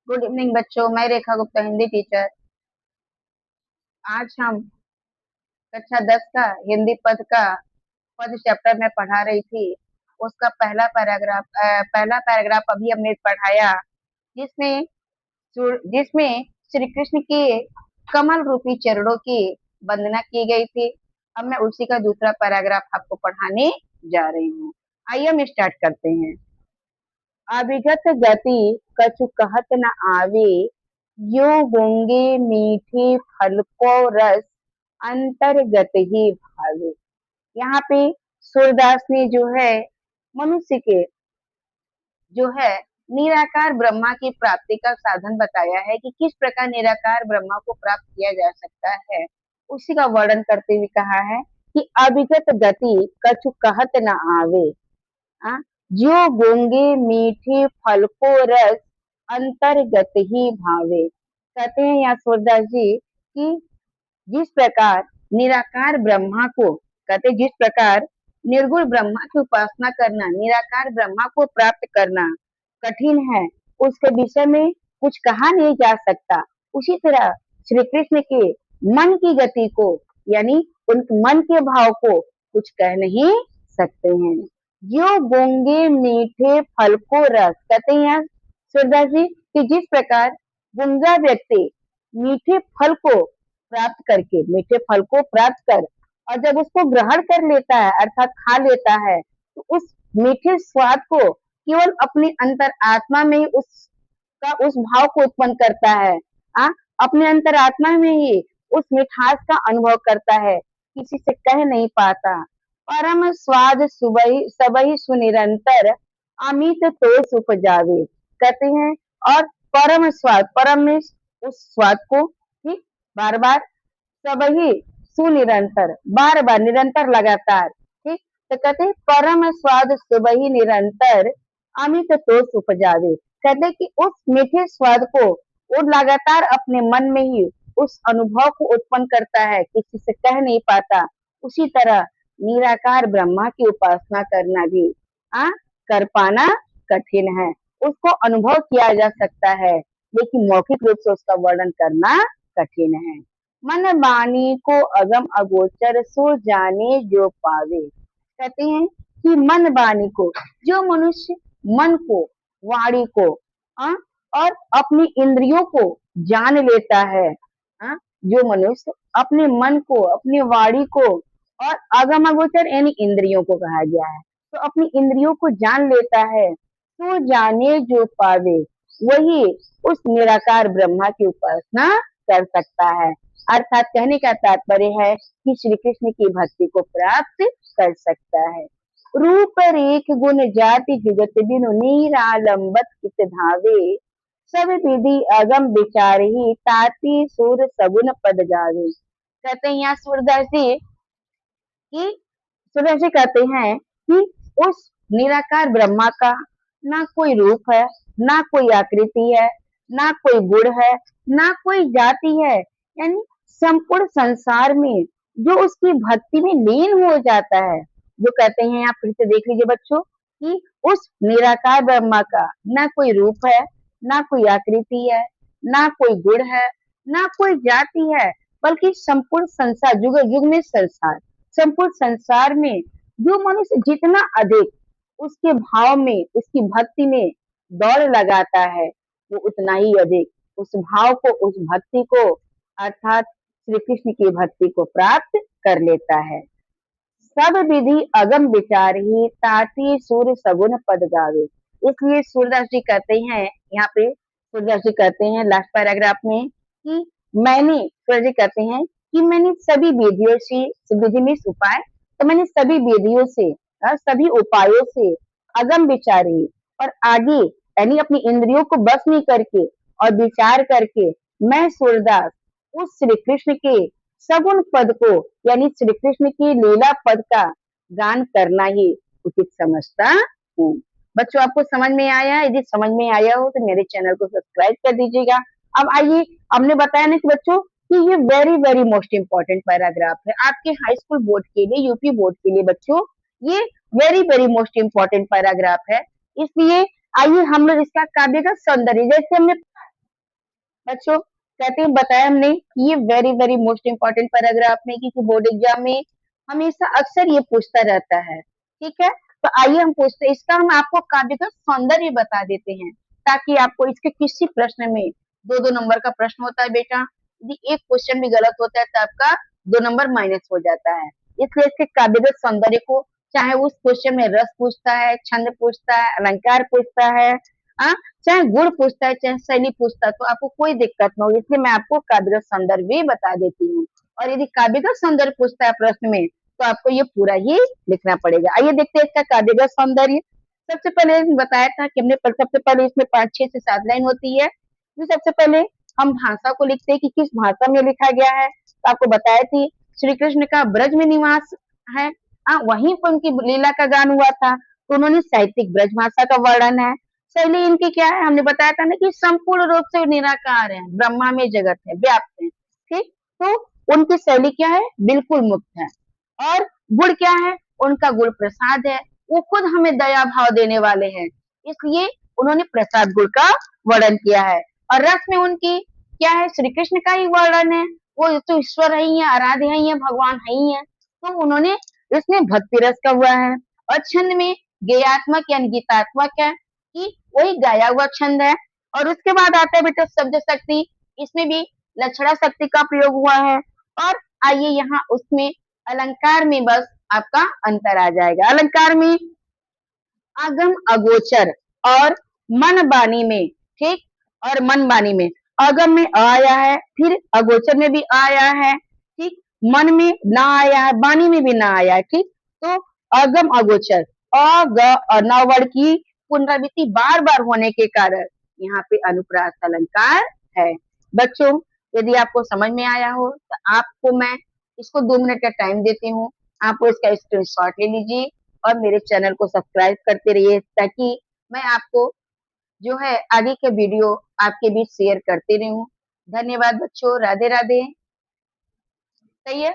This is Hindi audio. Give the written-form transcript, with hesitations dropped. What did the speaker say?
गुड इवनिंग बच्चों, मैं रेखा गुप्ता हिंदी टीचर। आज हम कक्षा 10 का हिंदी पद का पद चैप्टर में पढ़ा रही थी। उसका पहला पैराग्राफ अभी हमने पढ़ाया, जिसमें जिसमें श्री कृष्ण के कमल रूपी चरणों की वंदना की गई थी। अब मैं उसी का दूसरा पैराग्राफ आपको पढ़ाने जा रही हूँ। आइए हम स्टार्ट करते हैं। अविगत गति कछु कहत न आवे, यो गूंगे मीठे फल को रस अंतर्गत ही भावे। यहाँ पे सूरदास ने जो है मनुष्य के जो है निराकार ब्रह्मा की प्राप्ति का साधन बताया है कि किस प्रकार निराकार ब्रह्मा को प्राप्त किया जा सकता है। उसी का वर्णन करते हुए कहा है कि अविगत गति कछु कहत न आवे, हाँ, जो गूंगे मीठे फल को रस अंतर्गत ही भावे। कहते हैं यहाँ सूरदास जी कि जिस प्रकार निराकार ब्रह्मा को कहते, जिस प्रकार निर्गुण ब्रह्मा की उपासना करना, निराकार ब्रह्मा को प्राप्त करना कठिन है, उसके विषय में कुछ कहा नहीं जा सकता। उसी तरह श्री कृष्ण के मन की गति को, यानी उन मन के भाव को कुछ कह नहीं सकते हैं। जो गूंगे मीठे फल को रस, कहते हैं सूरदास जी कि जिस प्रकार गूंगा व्यक्ति मीठे फल को प्राप्त करके, मीठे फल को प्राप्त कर और जब उसको ग्रहण कर लेता है अर्थात खा लेता है, तो उस मीठे स्वाद को केवल अपनी अंतर आत्मा में ही उसका उस भाव को उत्पन्न करता है। अपने अंतर आत्मा में ही उस मिठास का अनुभव करता है, किसी से कह नहीं पाता। परम स्वाद सुबह सबही सुनिरंतर, अमित तो सुख जावे। कहते हैं और परम स्वाद, परम में उस स्वाद को ठीक बार बार, सबही सुनिरंतर, बार बार निरंतर लगातार, ठीक। तो कहते हैं परम स्वाद सुबही निरंतर, अमित तो सुख जावे। कहते कि उस मीठे स्वाद को वो लगातार अपने मन में ही उस अनुभव को उत्पन्न करता है, किसी से कह नहीं पाता। उसी तरह निराकार ब्रह्मा की उपासना करना भी कर पाना कठिन है। उसको अनुभव किया जा सकता है, लेकिन मौखिक रूप से उसका वर्णन करना कठिन है। मन वाणी को अगम अगोचर, सो जाने जो पावे। कहते हैं कि मन वाणी को, जो मनुष्य मन को, वाणी को और अपनी इंद्रियों को जान लेता है, जो मनुष्य अपने मन को, अपनी वाणी को और अगम अगोचर यानी इंद्रियों को कहा गया है, तो अपनी इंद्रियों को जान लेता है, तो जाने जो पावे, वही उस निराकार ब्रह्मा की उपासना कर सकता है। अर्थात कहने का तात्पर्य है कि श्री कृष्ण की भक्ति को प्राप्त कर सकता है। रूप रेख गुण जाति जुगत बिनु, नीरालंबत कित धावे, सब विधि अगम विचार ही, ताति सुर सगुन पद गावे। कहते हैं यहाँ सूरदास जी कि सूरदास जी कहते हैं कि उस निराकार ब्रह्मा का ना कोई रूप है, ना कोई आकृति है, ना कोई गुण है, ना कोई जाति है, यानी संपूर्ण संसार में जो उसकी भक्ति में लीन हो जाता है। जो कहते हैं यहाँ फिर से देख लीजिए बच्चों कि उस निराकार ब्रह्मा का ना कोई रूप है, ना कोई आकृति है, ना कोई गुण है, ना कोई जाति है, बल्कि संपूर्ण संसार, युग युग में संसार, संपूर्ण संसार में जो मनुष्य जितना अधिक उसके भाव में, उसकी भक्ति में दौड़ लगाता है, वो उतना ही अधिक उस भाव को, उस भक्ति को अर्थात श्री कृष्ण की भक्ति को प्राप्त कर लेता है। सब विधि अगम विचार ही, ताति सुर सगुन पद गावे। इसलिए सूरदास जी कहते हैं, यहाँ पे सूरदास जी कहते हैं लास्ट पैराग्राफ में कि सूरदास जी कहते हैं कि मैंने सभी विधियों से, विधि में उपाय, तो मैंने सभी विधियों से, सभी उपायों से अगम विचारी और आगे, यानी अपनी इंद्रियों को बस में करके और विचार करके मैं सूरदास उस श्री कृष्ण के सगुण पद को, यानी श्री कृष्ण की लीला पद का गान करना ही उचित समझता हूँ। बच्चों आपको समझ में आया? यदि समझ में आया हो तो मेरे चैनल को सब्सक्राइब कर दीजिएगा। अब आइए, हमने बताया ना कि बच्चों कि ये very very most important paragraph है आपके हाई स्कूल बोर्ड के लिए, यूपी बोर्ड के लिए। बच्चों ये very very most important paragraph है, इसलिए आइए हम लोग इसका काव्य का सौंदर्य, जैसे हमने बच्चों कहते हैं बताया हमने कि ये very very most important paragraph में, क्योंकि बोर्ड एग्जाम में हमेशा अक्सर ये पूछता रहता है। ठीक है, तो आइए हम पूछते हैं इसका, हम आपको काव्य का सौंदर्य बता देते हैं ताकि आपको इसके किसी प्रश्न में दो दो नंबर का प्रश्न होता है बेटा, यदि एक क्वेश्चन भी गलत होता है तो आपका 2 नंबर माइनस हो जाता है। इसलिए इसके काव्यगत सौंदर्य को, चाहे उस क्वेश्चन में रस पूछता है, छंद पूछता है, अलंकार पूछता है, आ, चाहे गुण पूछता है, चाहे शैली पूछता है, तो आपको कोई दिक्कत न हो, इसलिए मैं आपको काव्यगत सौंदर्य भी बता देती हूँ। और यदि काव्यगत सौंदर्य पूछता है प्रश्न में तो आपको ये पूरा ही लिखना पड़ेगा। आइए देखते हैं इसका काव्यगत सौंदर्य। सबसे पहले बताया था कि हमने सबसे पहले इसमें 5 6 से 7 लाइन होती है। तो सबसे पहले हम भाषा को लिखते हैं कि किस भाषा में लिखा गया है, तो आपको बताया थी श्री कृष्ण का ब्रज में निवास है, वहीं पर उनकी लीला का गान हुआ था, तो उन्होंने साहित्यिक ब्रज भाषा का वर्णन है। शैली इनकी क्या है, हमने बताया था ना कि संपूर्ण रूप से निराकार है, ब्रह्मा में जगत है, व्याप्त है। ठीक, तो उनकी शैली क्या है, बिल्कुल मुक्त है। और गुण क्या है, उनका गुण प्रसाद है, वो खुद हमें दया भाव देने वाले हैं, इसलिए उन्होंने प्रसाद गुण का वर्णन किया है। और रस में उनकी क्या है, श्री कृष्ण का ही वर्णन है, वो तो ईश्वर है ही है, आराध्य है ही है, भगवान है ही है, तो उन्होंने इसमें भक्ति रस का हुआ है। और छंद में गेयात्मक यानी गीतात्मक है कि वही गाया हुआ छंद है। और उसके बाद आता है बेटा शब्द शक्ति, इसमें भी लक्षणा शक्ति का प्रयोग हुआ है। और आइए यहाँ उसमें अलंकार में बस आपका अंतर आ जाएगा। अलंकार में आगम अगोचर और मन बानी में, ठीक, और मन बानी में आगम में आ आया है, फिर अगोचर में भी आया है, ठीक, मन में ना आया है, बानी में भी ना आया है। ठीक, तो आगम अगोचर अ ग और न वर्ड की पुनरावृत्ति बार बार होने के कारण यहाँ पे अनुप्रास अलंकार है। बच्चों यदि आपको समझ में आया हो तो आपको मैं इसको 2 मिनट का टाइम देती हूँ, आप इसका स्क्रीनशॉट ले लीजिए और मेरे चैनल को सब्सक्राइब करते रहिए, ताकि मैं आपको जो है आगे के वीडियो आपके बीच शेयर करती रहूं। धन्यवाद बच्चों, राधे राधे। सही है।